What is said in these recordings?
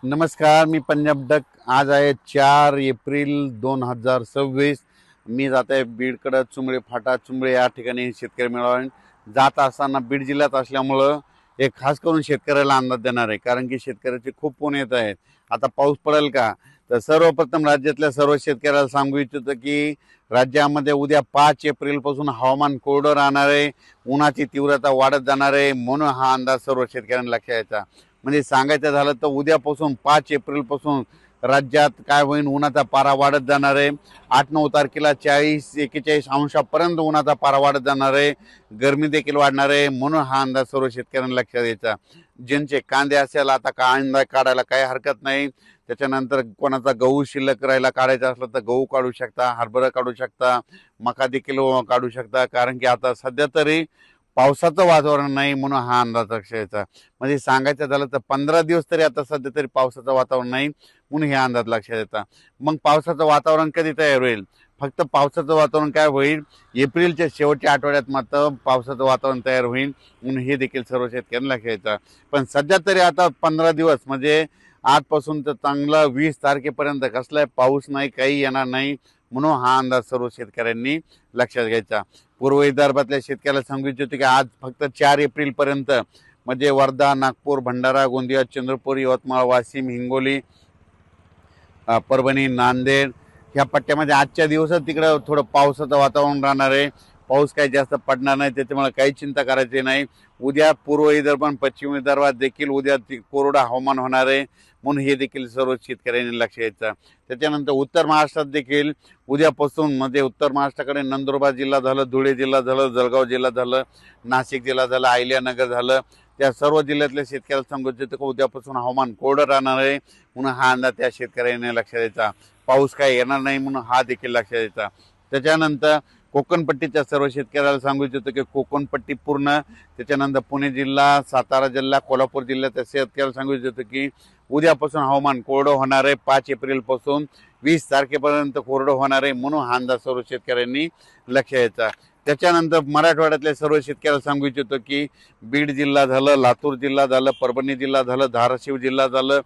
नमस्कार, मी पंजाब डक. आज आहे 4 एप्रिल 2026. मी जात आहे बीडकडं, चुंबळे फाटा चुंबळे या ठिकाणी शेतकरी मेळावा जात असताना बीड जिल्ह्यात असल्यामुळं एक खास करून शेतकऱ्याला अंदाज देणार आहे, कारण की शेतकऱ्याचे खूप फोन येत आहेत. आता पाऊस पडेल का? तर सर्वप्रथम राज्यातल्या सर्व शेतकऱ्याला सांगू इच्छितो की राज्यामध्ये उद्या 5 एप्रिल पासून हवामान कोरडं राहणार आहे. उन्हाची तीव्रता वाढत जाणार आहे, म्हणून हा अंदाज सर्व शेतकऱ्यांना लक्षात यायचा. म्हणजे सांगायचं झालं तर उद्यापासून 5 एप्रिल पासून राज्यात काय होईल, उन्हाचा पारा वाढत जाणार आहे. 8-9 तारखेला 40-41 अंशापर्यंत उन्हाचा पारा वाढत जाणार आहे. गरमी देखील वाढणार आहे, म्हणून हा अंदाज सर्व शेतकऱ्यांना लक्षात द्यायचा. ज्यांचे कांदे असेल, आता कांदा काढायला काही हरकत नाही. त्याच्यानंतर कोणाचा गहू शिल्लक राहायला काढायचा असला तर गहू काढू शकता, हरभरा काढू शकता, मका देखील काढू शकता. कारण की आता सध्या तरी पावसाचं वातावरण नाही, म्हणून हा अंदाज लक्षात यायचा. म्हणजे सांगायचं झालं तर 15 दिवस तरी आता सध्या तरी पावसाचं वातावरण नाही, म्हणून हे अंदाज लक्षात येतात. मग पावसाचं वातावरण कधी तयार होईल? फक्त पावसाचं वातावरण काय होईल, एप्रिलच्या शेवटच्या आठवड्यात मात्र पावसाचं वातावरण तयार होईल, म्हणून हे देखील सर्व शेतकऱ्यांना लक्षात यायचं. पण सध्या तरी आता 15 दिवस म्हणजे आजपासून तर चांगला 20 तारखेपर्यंत कसलाय पाऊस नाही, काही येणार नाही, म्हणून हा अंदाज सर्व शेतकऱ्यांनी लक्षात घ्यायचा. पूर्व विदर्भातल्या शेतकऱ्याला सांगू इच्छितो की आज फक्त 4 एप्रिल पर्यंत म्हणजे वर्धा, नागपूर, भंडारा, गोंदिया, चंद्रपूर, यवतमाळ, वाशिम, हिंगोली, परभणी, नांदेड ह्या पट्ट्यामध्ये आजच्या दिवसात तिकडं थोडं पावसाचं वातावरण राहणार आहे. पाऊस काही जास्त पडणार नाही, त्याच्यामुळे काही चिंता करायची नाही. उद्या पूर्व विदर्भ आणि पश्चिम विदर्भात देखील उद्या कोरडं हवामान होणार आहे, म्हणून हे देखील सर्व शेतकऱ्यांनी लक्ष द्यायचं. त्याच्यानंतर उत्तर महाराष्ट्रात देखील उद्यापासून म्हणजे उत्तर महाराष्ट्राकडे नंदुरबार जिल्हा झालं, धुळे जिल्हा झालं, जळगाव जिल्हा झालं, नाशिक जिल्हा झालं, अहिल्यानगर झालं, त्या सर्व जिल्ह्यातल्या शेतकऱ्याला सांगू इच्छितो की उद्यापासून हवामान कोरडं राहणार आहे, म्हणून हा अंदाज त्या शेतकऱ्यांनी लक्षात द्यायचा. पाऊस काय येणार नाही, म्हणून हा देखील लक्षात द्यायचा. त्याच्यानंतर कोकणपट्टीच्या सर्व शेतकऱ्याला सांगू इच्छितो की कोकणपट्टी पूर्ण, त्याच्यानंतर पुणे जिल्हा, सातारा जिल्हा, कोल्हापूर जिल्ह्याच्या शेतकऱ्याला सांगू इच्छितो की उद्यापासून हवामान कोरडं होणार आहे. 5 एप्रिल पासून 20 तारखेपर्यंत कोरडं होणार आहे, म्हणून हा अंदाज सर्व शेतकऱ्यांनी लक्ष द्यायचा. त्याच्यानंतर मराठवाड्यातल्या सर्व शेतकऱ्याला सांगू इच्छितो की बीड जिल्हा झालं, लातूर जिल्हा झालं, परभणी जिल्हा झालं, धाराशिव जिल्हा झालं,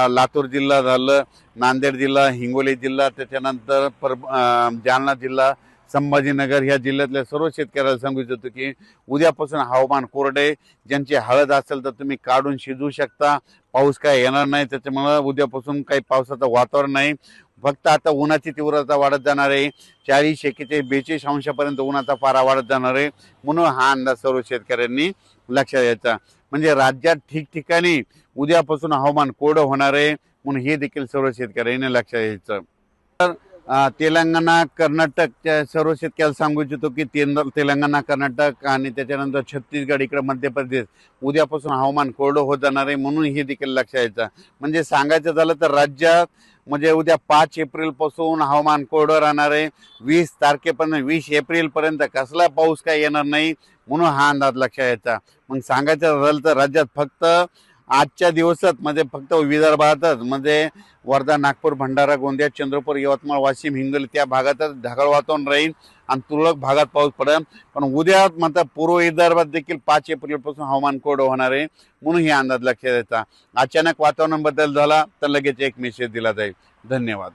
लातूर जिल्हा झालं, नांदेड जिल्हा, हिंगोली जिल्हा, त्याच्यानंतर जालना जिल्हा, संभाजीनगर ह्या जिल्ह्यातल्या सर्व शेतकऱ्याला सांगू इच्छितो की उद्यापासून हवामान कोरडे. ज्यांची हळद असेल तर तुम्ही काढून शिजवू शकता. पाऊस काय येणार नाही, त्याच्यामुळे उद्यापासून काही पावसाचं वातावरण नाही. फक्त आता उन्हाची तीव्रता वाढत जाणार आहे. 40-41-42 अंशापर्यंत उन्हाचा पारा वाढत जाणार आहे, म्हणून हा अंदाज सर्व शेतकऱ्यांनी लक्षात घ्यायचा. म्हणजे राज्यात ठिकठिकाणी उद्यापासून हवामान कोरडं होणार आहे, म्हणून हे देखील सर्व शेतकऱ्यांनी लक्षात घ्यायचं. तर तेलंगणा, कर्नाटकच्या सर्व शेतकऱ्याला सांगू इच्छितो की तेलंगणा, कर्नाटक आणि त्याच्यानंतर छत्तीसगड, इकडे मध्य प्रदेश उद्यापासून हवामान कोरडं होत जाणार आहे, म्हणून हे देखील लक्षात यायचं. म्हणजे सांगायचं झालं तर राज्यात म्हणजे उद्या 5 एप्रिल पासून हवामान कोरडं राहणार आहे. 20 तारखेपर्यंत 20 एप्रिल पर्यंत कसला पाऊस काय येणार नाही, म्हणून हा अंदाज लक्षात यायचा. मग सांगायचं झालं तर राज्यात फक्त आजच्या दिवसात म्हणजे फक्त विदर्भातच म्हणजे वर्धा, नागपूर, भंडारा, गोंदिया, चंद्रपूर, यवतमाळ, वाशिम, हिंगोली त्या भागातच ढगाळ वातावरण राहील आणि तुरळक भागात पाऊस पडेल. पण उद्या मात्र पूर्व विदर्भात देखील 5 एप्रिल पासून हवामान कोरडं होणार आहे, म्हणून हे अंदाज लक्षात द्यायचा. अचानक वातावरण बदल झाला तर लगेच एक मेसेज दिला जाईल. धन्यवाद.